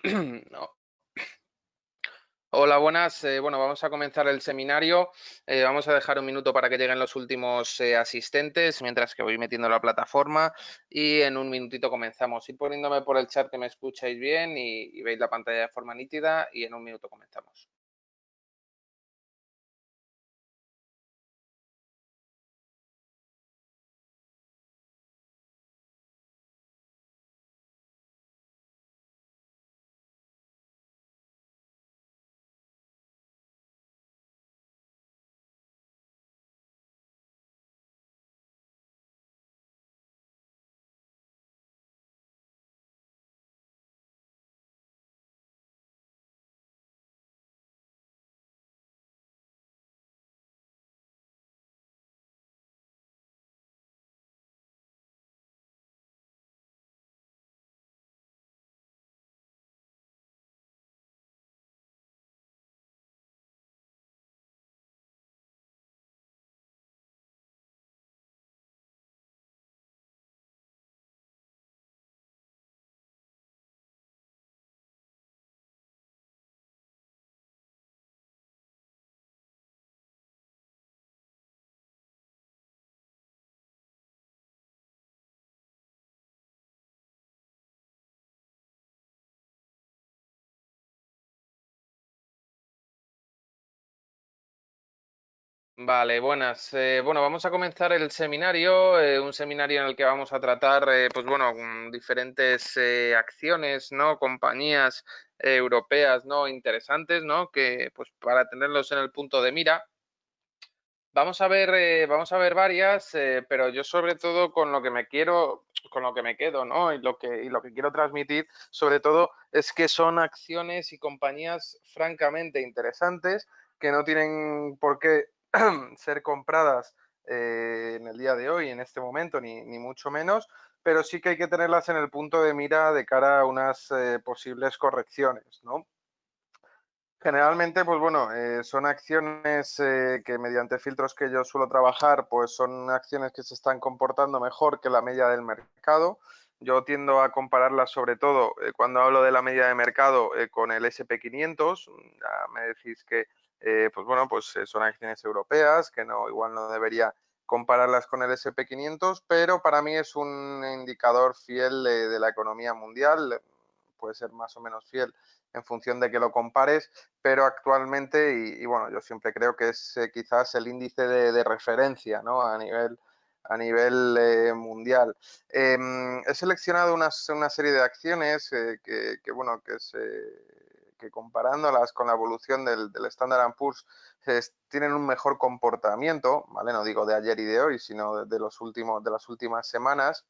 No. Hola, buenas. Bueno, vamos a comenzar el seminario. Vamos a dejar un minuto para que lleguen los últimos asistentes, mientras que voy metiendo la plataforma y en un minutito comenzamos. Ir poniéndome por el chat que me escucháis bien y veis la pantalla de forma nítida y en un minuto comenzamos. Vale, buenas. Bueno, vamos a comenzar el seminario, un seminario en el que vamos a tratar, pues bueno, diferentes acciones, ¿no? Compañías europeas, ¿no? Interesantes, ¿no? Que, pues, para tenerlos en el punto de mira. Vamos a ver varias, pero yo sobre todo con lo que me quedo, ¿no? Y lo que quiero transmitir, sobre todo, es que son acciones y compañías francamente interesantes que no tienen por qué ser compradas en el día de hoy, en este momento, ni mucho menos, pero sí que hay que tenerlas en el punto de mira de cara a unas posibles correcciones, ¿no? Generalmente, pues bueno, son acciones que mediante filtros que yo suelo trabajar, pues son acciones que se están comportando mejor que la media del mercado. Yo tiendo a compararlas sobre todo cuando hablo de la media de mercado con el SP 500. Ya me decís que, pues bueno, pues son acciones europeas, que no, igual no debería compararlas con el SP 500, pero para mí es un indicador fiel de la economía mundial. Puede ser más o menos fiel en función de que lo compares, pero actualmente, y bueno, yo siempre creo que es quizás el índice de referencia, ¿no? A nivel mundial. He seleccionado una serie de acciones bueno, que comparándolas con la evolución del Standard Poor's tienen un mejor comportamiento, ¿vale? No digo de ayer y de hoy, sino de las últimas semanas.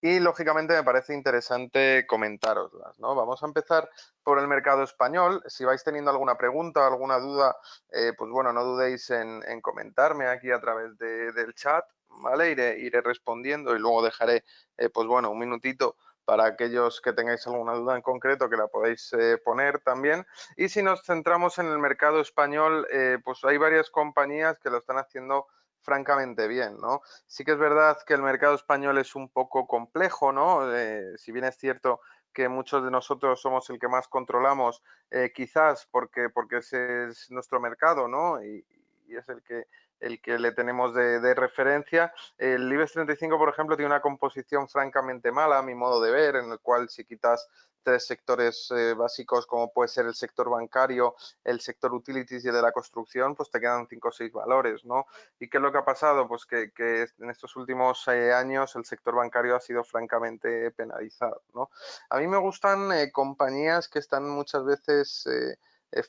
Y lógicamente me parece interesante comentároslas, ¿no? Vamos a empezar por el mercado español. Si vais teniendo alguna pregunta, alguna duda, pues bueno, no dudéis en comentarme aquí a través del chat, ¿vale? Iré respondiendo y luego dejaré, pues bueno, un minutito para aquellos que tengáis alguna duda en concreto que la podéis poner también. Y si nos centramos en el mercado español, pues hay varias compañías que lo están haciendo francamente bien, ¿no? Sí que es verdad que el mercado español es un poco complejo, ¿no? Si bien es cierto que muchos de nosotros somos el que más controlamos, quizás porque ese es nuestro mercado, ¿no? Y es el que le tenemos de referencia. El IBEX 35, por ejemplo, tiene una composición francamente mala, a mi modo de ver, en el cual si quitas tres sectores básicos como puede ser el sector bancario, el sector utilities y el de la construcción, pues te quedan 5 o 6 valores, ¿no? ¿Y qué es lo que ha pasado? Pues que en estos últimos años el sector bancario ha sido francamente penalizado, ¿no? A mí me gustan compañías que están muchas veces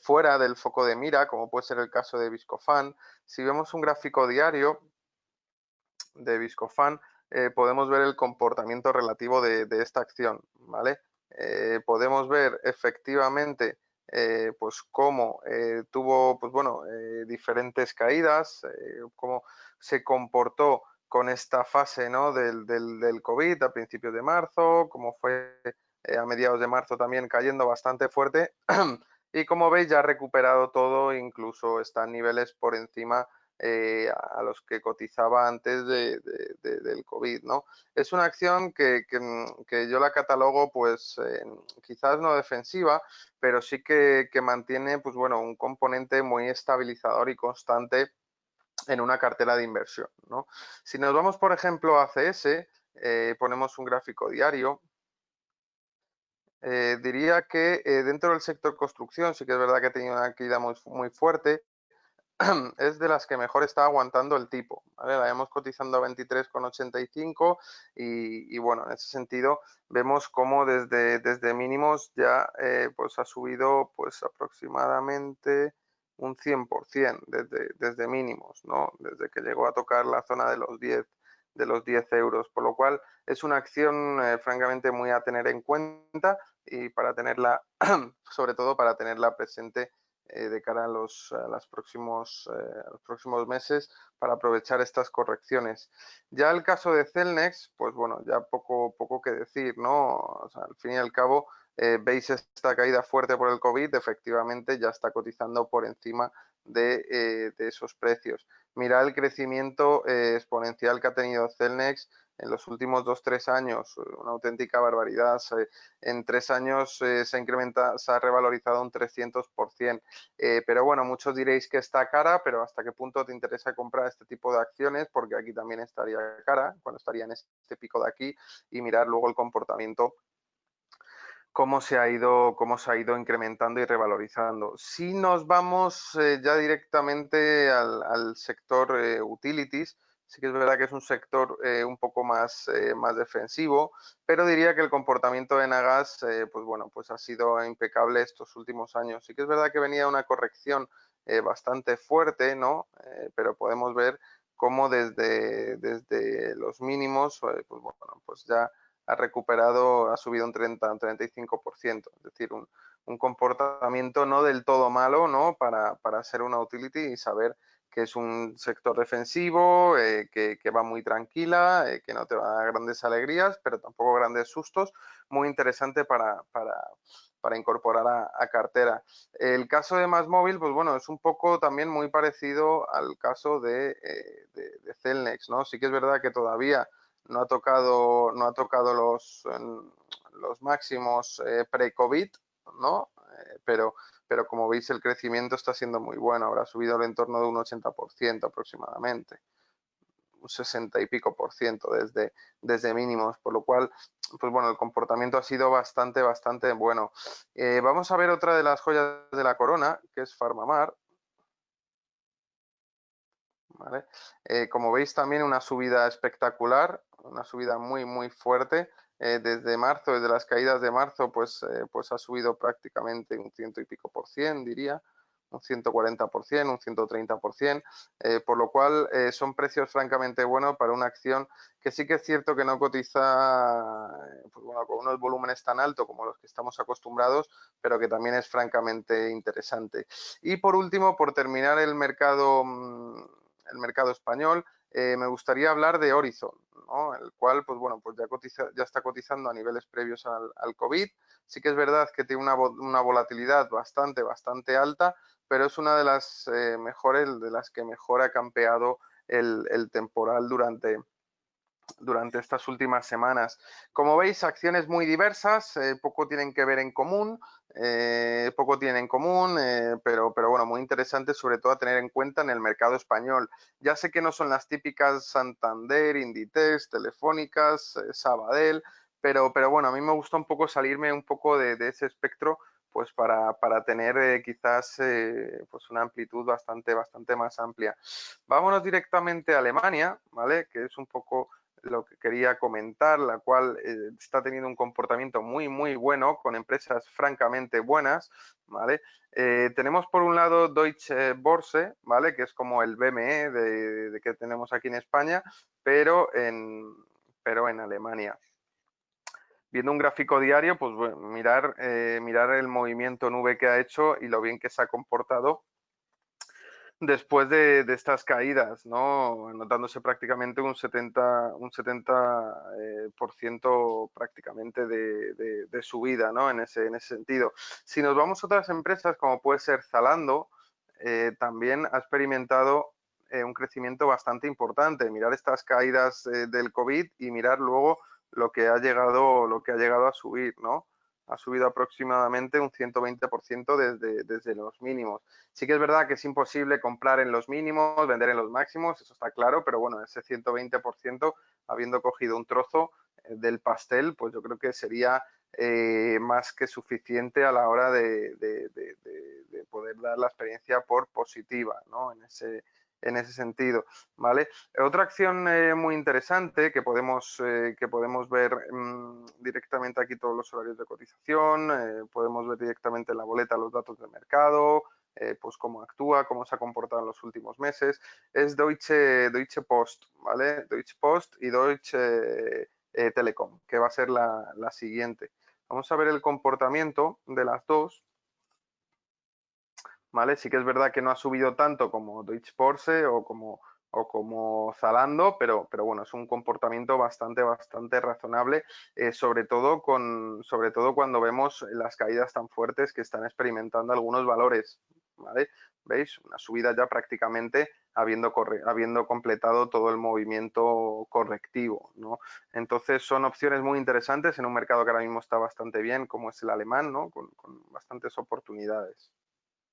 fuera del foco de mira, como puede ser el caso de Viscofan. Si vemos un gráfico diario de Viscofan, podemos ver el comportamiento relativo de esta acción, ¿vale? Podemos ver efectivamente pues cómo tuvo pues bueno, diferentes caídas, cómo se comportó con esta fase, ¿no? del COVID a principios de marzo, cómo fue a mediados de marzo también cayendo bastante fuerte y como veis ya ha recuperado todo, incluso está en niveles por encima a los que cotizaba antes del COVID, ¿no? Es una acción que yo la catalogo, pues, quizás no defensiva, pero sí que mantiene, pues bueno, un componente muy estabilizador y constante en una cartera de inversión, ¿no? Si nos vamos, por ejemplo, a ACS, ponemos un gráfico diario, diría que dentro del sector construcción sí que es verdad que ha tenido una caída muy fuerte, es de las que mejor está aguantando el tipo, ¿vale? La vemos cotizando a 23,85 y bueno, en ese sentido vemos cómo desde mínimos ya pues ha subido pues aproximadamente un 100% desde mínimos, ¿no? Desde que llegó a tocar la zona de los 10 euros, por lo cual es una acción francamente muy a tener en cuenta y para tenerla, sobre todo para tenerla presente de cara a los próximos meses para aprovechar estas correcciones. Ya el caso de Celnex, pues bueno, ya poco que decir, ¿no? O sea, al fin y al cabo, veis esta caída fuerte por el COVID, efectivamente ya está cotizando por encima de esos precios. Mira el crecimiento exponencial que ha tenido Celnex en los últimos 2-3 años, una auténtica barbaridad. En 3 años se ha revalorizado un 300%. Pero bueno, muchos diréis que está cara, pero ¿hasta qué punto te interesa comprar este tipo de acciones? Porque aquí también estaría cara, cuando estaría en este pico de aquí, y mirar luego el comportamiento cómo se ha ido incrementando y revalorizando. Si nos vamos ya directamente al sector utilities, sí que es verdad que es un sector un poco más defensivo, pero diría que el comportamiento de Nagas, pues bueno, pues ha sido impecable estos últimos años. Sí que es verdad que venía una corrección bastante fuerte, ¿no? Pero podemos ver cómo desde los mínimos, pues bueno, pues ya ha recuperado, ha subido un 30, un 35%, es decir, un comportamiento no del todo malo, ¿no? Para ser una utility y saber que es un sector defensivo, que va muy tranquila, que no te va a dar grandes alegrías, pero tampoco grandes sustos, muy interesante para incorporar a cartera. El caso de MásMóvil, pues bueno, es un poco también muy parecido al caso de Celnex, ¿no? Sí que es verdad que todavía no ha tocado los máximos pre-COVID, ¿no? Pero como veis el crecimiento está siendo muy bueno, habrá subido el entorno de un 80% aproximadamente, un 60 y pico por ciento desde mínimos, por lo cual, pues bueno, el comportamiento ha sido bastante bueno. Vamos a ver otra de las joyas de la corona, que es Farmamar, ¿vale? Como veis también una subida espectacular, una subida muy fuerte. Desde marzo, desde las caídas de marzo, pues ha subido prácticamente un 100 y pico por cien, diría, un 140%, un 130%, por lo cual son precios francamente buenos para una acción que sí que es cierto que no cotiza pues bueno, con unos volúmenes tan altos como los que estamos acostumbrados, pero que también es francamente interesante. Y por último, por terminar el mercado español, me gustaría hablar de Horizon, ¿no? El cual, pues bueno, pues ya está cotizando a niveles previos al COVID. Sí que es verdad que tiene una volatilidad bastante alta, pero es una de las mejores, de las que mejor ha campeado el temporal durante estas últimas semanas. Como veis, acciones muy diversas, poco tienen que ver en común, pero bueno, muy interesante sobre todo a tener en cuenta en el mercado español. Ya sé que no son las típicas Santander, Inditex, Telefónicas, Sabadell, pero bueno, a mí me gusta un poco salirme un poco de ese espectro pues para tener quizás pues una amplitud bastante más amplia. Vámonos directamente a Alemania, ¿vale? Que es un poco lo que quería comentar, la cual está teniendo un comportamiento muy bueno, con empresas francamente buenas, ¿vale? Tenemos por un lado Deutsche Börse, ¿vale? Que es como el BME que tenemos aquí en España, pero en Alemania. Viendo un gráfico diario, pues bueno, mirar el movimiento nube que ha hecho y lo bien que se ha comportado después de estas caídas, ¿no? Anotándose prácticamente un 70 por ciento prácticamente de subida, ¿no? En ese sentido. Si nos vamos a otras empresas, como puede ser Zalando, también ha experimentado un crecimiento bastante importante. Mirar estas caídas del COVID y mirar luego lo que ha llegado a subir, ¿no? Ha subido aproximadamente un 120% desde los mínimos. Sí que es verdad que es imposible comprar en los mínimos, vender en los máximos, eso está claro, pero bueno, ese 120%, habiendo cogido un trozo del pastel, pues yo creo que sería más que suficiente a la hora de poder dar la experiencia por positiva, ¿no? En ese sentido, ¿vale? Otra acción muy interesante que podemos ver directamente aquí todos los horarios de cotización, podemos ver directamente en la boleta los datos de mercado, pues cómo actúa, cómo se ha comportado en los últimos meses, es Deutsche Post, ¿vale? Deutsche Post y Deutsche Telekom, que va a ser la siguiente. Vamos a ver el comportamiento de las dos, ¿vale? Sí que es verdad que no ha subido tanto como Deutsche Börse o como Zalando, pero bueno, es un comportamiento bastante razonable, sobre todo cuando vemos las caídas tan fuertes que están experimentando algunos valores, ¿vale? ¿Veis? Una subida ya prácticamente habiendo completado todo el movimiento correctivo, ¿no? Entonces son opciones muy interesantes en un mercado que ahora mismo está bastante bien, como es el alemán, ¿no? Con bastantes oportunidades,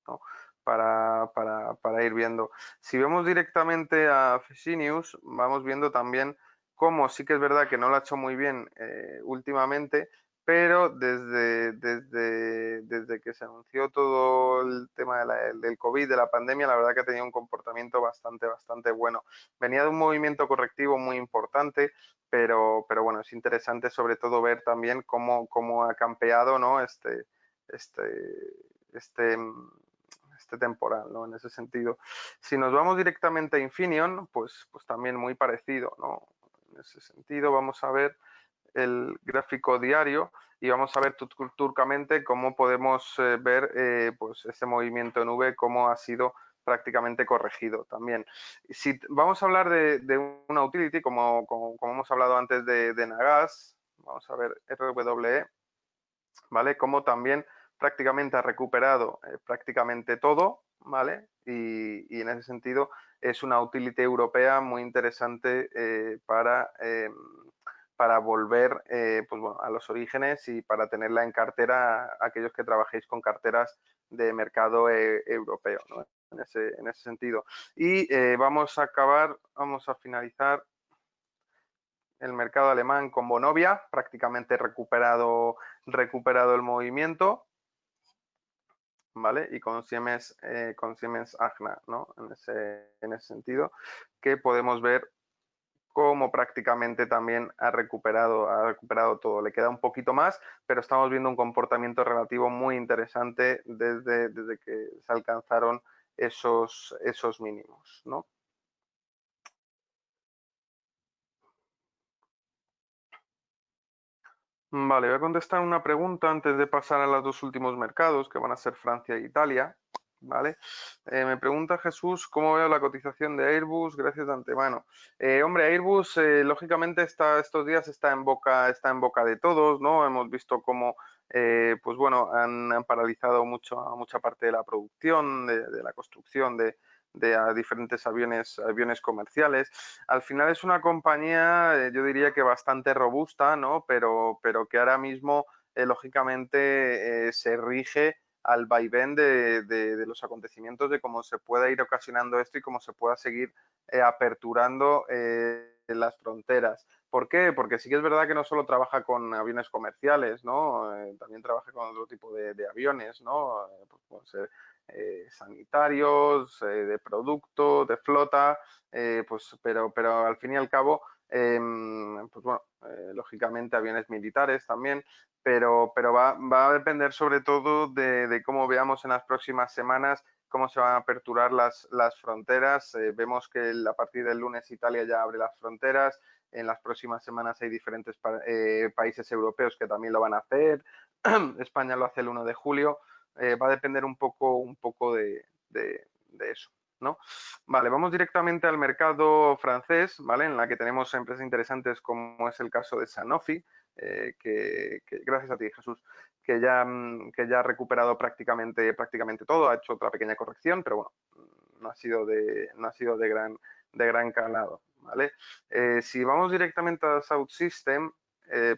¿no? Para ir viendo. Si vemos directamente a Fresenius, vamos viendo también cómo sí que es verdad que no lo ha hecho muy bien últimamente, pero desde que se anunció todo el tema del COVID, de la pandemia, la verdad que ha tenido un comportamiento bastante bueno. Venía de un movimiento correctivo muy importante, pero bueno, es interesante sobre todo ver también cómo ha campeado, ¿no? este, este, este temporal, ¿no? En ese sentido. Si nos vamos directamente a Infineon, pues también muy parecido, ¿no? En ese sentido vamos a ver el gráfico diario y vamos a ver turcamente cómo podemos ver pues ese movimiento en V, cómo ha sido prácticamente corregido también. Si vamos a hablar de una utility, como hemos hablado antes de Nagas, vamos a ver RWE, ¿vale? Como también prácticamente ha recuperado prácticamente todo, ¿vale? Y en ese sentido es una utility europea muy interesante para volver pues bueno, a los orígenes y para tenerla en cartera aquellos que trabajéis con carteras de mercado europeo, ¿no? En ese sentido. Y vamos a finalizar el mercado alemán con Vonovia, prácticamente recuperado el movimiento, ¿vale? Y con Siemens Agna, ¿no? En ese sentido, que podemos ver cómo prácticamente también ha recuperado todo. Le queda un poquito más, pero estamos viendo un comportamiento relativo muy interesante desde que se alcanzaron esos mínimos, ¿no? Vale, voy a contestar una pregunta antes de pasar a los dos últimos mercados, que van a ser Francia e Italia. ¿Vale? Me pregunta Jesús cómo veo la cotización de Airbus, gracias de antemano. Hombre, Airbus lógicamente estos días está en boca de todos, ¿no? Hemos visto cómo pues bueno, han paralizado mucha parte de la producción, de la construcción de diferentes aviones comerciales. Al final es una compañía, yo diría que bastante robusta, ¿no? Pero que ahora mismo, lógicamente, se rige al vaivén de los acontecimientos, de cómo se pueda ir ocasionando esto y cómo se pueda seguir aperturando las fronteras. ¿Por qué? Porque sí que es verdad que no solo trabaja con aviones comerciales, ¿no? También trabaja con otro tipo de aviones, ¿no? Pues pueden ser sanitarios, de producto, de flota, pues, pero al fin y al cabo, pues bueno, lógicamente aviones militares también, pero va a depender sobre todo de cómo veamos en las próximas semanas cómo se van a aperturar las fronteras. Vemos que a partir del lunes Italia ya abre las fronteras. En las próximas semanas hay diferentes países europeos que también lo van a hacer. España lo hace el 1 de julio. Va a depender un poco de eso, ¿no? Vale, vamos directamente al mercado francés, ¿vale? En la que tenemos empresas interesantes como es el caso de Sanofi, que gracias a ti, Jesús, que ya ha recuperado prácticamente todo, ha hecho otra pequeña corrección, pero bueno, no ha sido de gran calado, ¿vale? Si vamos directamente a South System,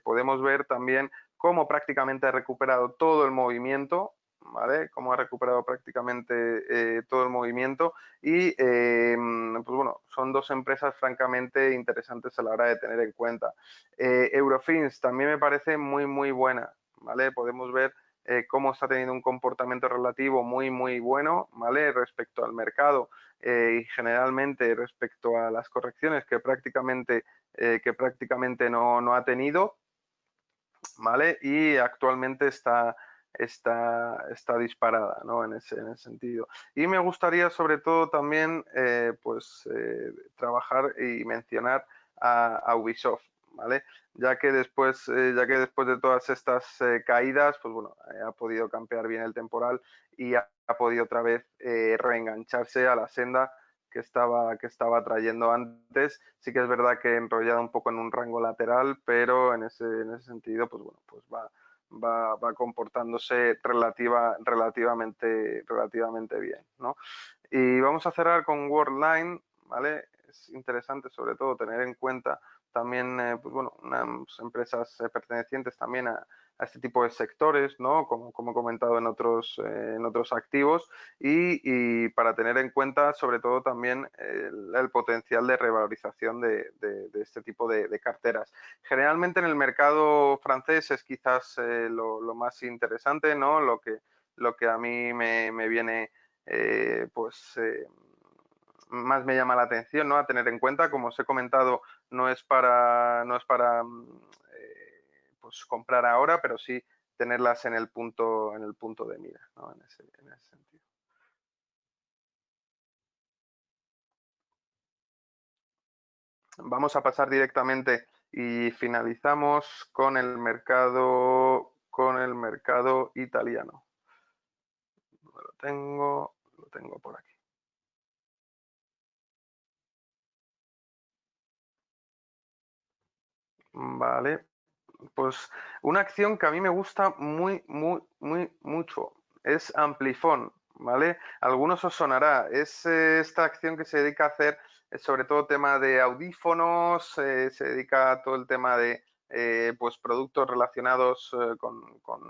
podemos ver también cómo prácticamente ha recuperado todo el movimiento, ¿vale? Cómo ha recuperado prácticamente todo el movimiento y, pues bueno, son dos empresas francamente interesantes a la hora de tener en cuenta. Eurofins también me parece muy buena, ¿vale? Podemos ver cómo está teniendo un comportamiento relativo muy bueno, ¿vale? Respecto al mercado y generalmente respecto a las correcciones que prácticamente no ha tenido, ¿vale? Y actualmente está disparada, ¿no? En ese sentido. Y me gustaría sobre todo también trabajar y mencionar a Ubisoft, ¿vale? Ya que después de todas estas caídas, pues bueno, ha podido campear bien el temporal y ha podido otra vez reengancharse a la senda que estaba trayendo antes. Sí que es verdad que enrollada un poco en un rango lateral, pero en ese sentido, pues bueno, pues va comportándose relativamente bien, ¿no? Y vamos a cerrar con Worldline, ¿vale? Es interesante sobre todo tener en cuenta también, pues bueno, unas empresas pertenecientes también a este tipo de sectores, ¿no? Como he comentado en otros activos y para tener en cuenta sobre todo también el potencial de revalorización de este tipo de carteras. Generalmente en el mercado francés es quizás lo más interesante, ¿no? Lo que a mí me viene pues más me llama la atención, ¿no? A tener en cuenta, como os he comentado, no es para pues comprar ahora, pero sí tenerlas en el punto de mira, ¿no? En ese sentido. Vamos a pasar directamente y finalizamos con el mercado italiano. Lo tengo por aquí. Vale, pues una acción que a mí me gusta mucho es Amplifon, ¿vale? A algunos os sonará. Es esta acción que se dedica a hacer sobre todo tema de audífonos, se dedica a todo el tema de pues productos relacionados con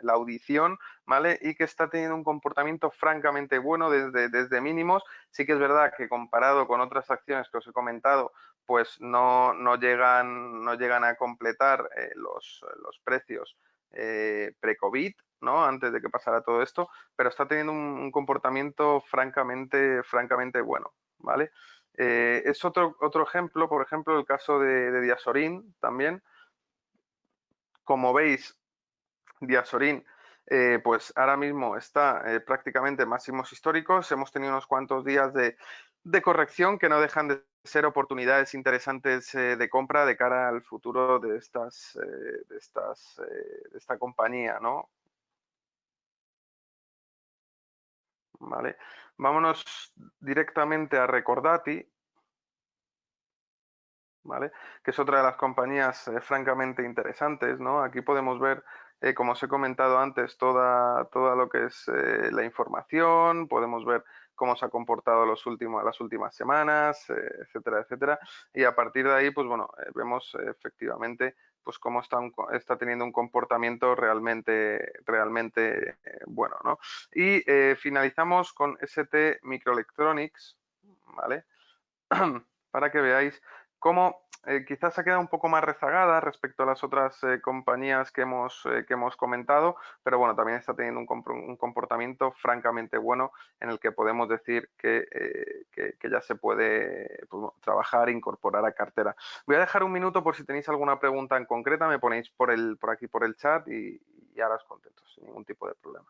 la audición, ¿vale? Y que está teniendo un comportamiento francamente bueno desde mínimos. Sí que es verdad que comparado con otras acciones que os he comentado, pues no llegan a completar los precios pre-COVID, ¿no? Antes de que pasara todo esto, pero está teniendo un comportamiento francamente bueno, ¿vale? Es otro ejemplo, por ejemplo, el caso de Diasorin también. Como veis, Diasorin, pues ahora mismo está prácticamente en máximos históricos. Hemos tenido unos cuantos días de corrección que no dejan de ser oportunidades interesantes de compra de cara al futuro de esta compañía, ¿no? ¿Vale? Vámonos directamente a Recordati, ¿vale? Que es otra de las compañías francamente interesantes, ¿no? Aquí podemos ver, como os he comentado antes, toda lo que es la información, podemos ver cómo se ha comportado las últimas semanas, etcétera. Y a partir de ahí, pues bueno, vemos efectivamente pues cómo está teniendo un comportamiento realmente bueno, ¿no? Y finalizamos con ST Microelectronics, ¿vale? Para que veáis cómo quizás se ha quedado un poco más rezagada respecto a las otras compañías que hemos comentado, pero bueno, también está teniendo un comportamiento francamente bueno en el que podemos decir que ya se puede pues, bueno, trabajar e incorporar a cartera. Voy a dejar un minuto por si tenéis alguna pregunta en concreta, me ponéis por aquí por el chat y ahora os contesto sin ningún tipo de problema.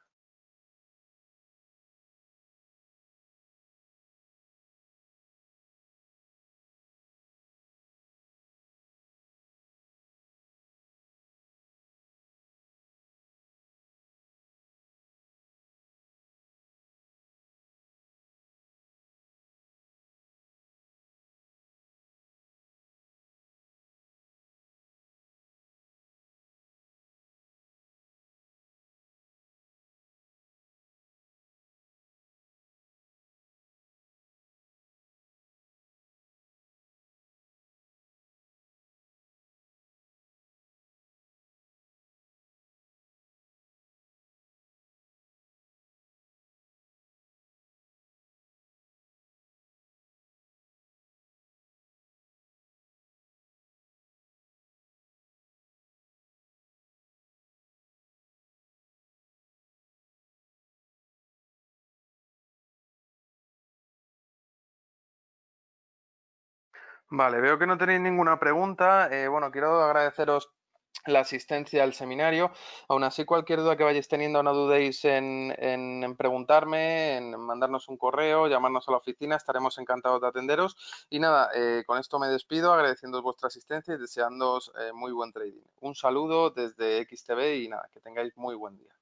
Vale, veo que no tenéis ninguna pregunta. Bueno, quiero agradeceros la asistencia al seminario. Aún así, cualquier duda que vayáis teniendo, no dudéis en preguntarme, en mandarnos un correo, llamarnos a la oficina, estaremos encantados de atenderos. Y nada, con esto me despido, agradeciendo vuestra asistencia y deseándoos muy buen trading. Un saludo desde XTB y nada, que tengáis muy buen día.